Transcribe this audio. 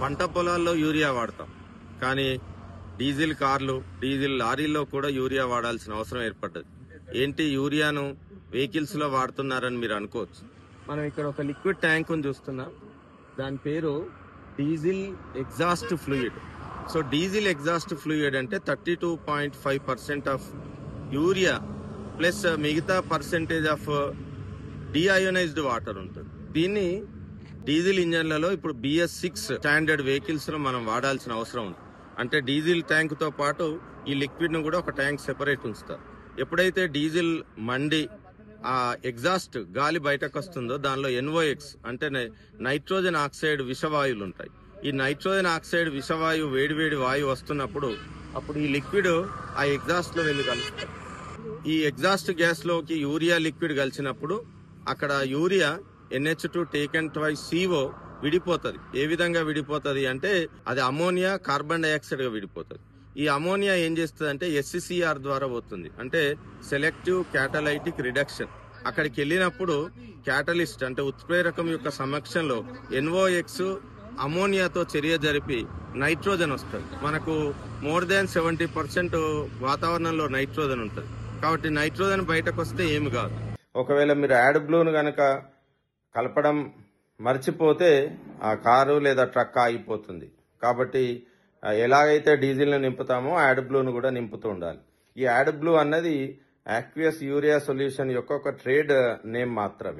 పంట పొలాల్లో యూరియా వాడతాం, కానీ డీజిల్ కార్లు, డీజిల్ లారీల్లో కూడా యూరియా వాడాల్సిన అవసరం ఏర్పడ్డది. ఏంటి యూరియాను వెహికల్స్ లో వాడుతున్నారని మీరు అనుకోవచ్చు. మనం ఇక్కడ ఒక లిక్విడ్ ట్యాంక్ చూస్తున్నాం, దాని పేరు diesel exhaust fluid. So diesel exhaust fluid అంటే 32.5% ఆఫ్ యూరియా ప్లస్ మిగతా పర్సెంటేజ్ ఆఫ్ డిఅయోనైజ్డ్ వాటర్ ఉంటుంది. దీన్ని డీజిల్ ఇంజన్లలో ఇప్పుడు BS6 స్టాండర్డ్ వెహికల్స్ లో మనం వాడాల్సిన అవసరం ఉంది. అంటే డీజిల్ ట్యాంక్ తో పాటు ఈ లిక్విడ్ ను కూడా ఒక ట్యాంక్ సెపరేట్ ఉంచుతారు. ఎప్పుడైతే డీజిల్ మండి ఆ ఎగ్జాస్ట్ గాలి బయటకు వస్తుందో దానిలో NOx అంటే నైట్రోజన్ ఆక్సైడ్ విషవాయువులు ఉంటాయి. ఈ నైట్రోజన్ ఆక్సైడ్ విషవాయువు వేడివేడి వాయువు వస్తున్నప్పుడు అప్పుడు ఈ లిక్విడ్ ఆ ఎగ్జాస్ట్ లో వెళ్ళి కలుస్తుంది. ఈ ఎగ్జాస్ట్ గ్యాస్ లోకి యూరియా లిక్విడ్ కలిసినప్పుడు అక్కడ urea NH2 taken twice CO విడిపోతుంది. ఏ విధంగా విడిపోతుంది అంటే అది అమోనియా, కార్బన్ డైఆక్సైడ్ గా విడిపోతుంది. ఈ అమోనియా ఏం చేస్తుంది అంటే SCR ద్వారా పోతుంది, అంటే సెలెక్టివ్ క్యాటలైటిక్ రిడక్షన్. అక్కడికి వెళ్ళినప్పుడు క్యాటలిస్ట్ అంటే ఉత్ప్రేరకం యొక్క సమక్షంలో NOx అమోనియాతో చర్య జరిపి నైట్రోజన్ వస్తుంది. మనకు మోర్ దాన్ 70% వాతావరణంలో నైట్రోజన్ ఉంటుంది. కాబట్టి నైట్రోజన్ బయటకు వస్తే ఏమి కాదు. ఒకవేళ మీరు యాడ్ బ్లూను గనక కలపడం మర్చిపోతే ఆ కారు లేదా ట్రక్ ఆగిపోతుంది. కాబట్టి ఎలాగైతే డీజిల్ ను నింపుతామో యాడ్ బ్లూను కూడా నింపుతూ ఉండాలి. ఈ యాడ్ బ్లూ అన్నది యాక్వియస్ యూరియా సొల్యూషన్ యొక్క ఒక ట్రేడ్ నేమ్ మాత్రమే.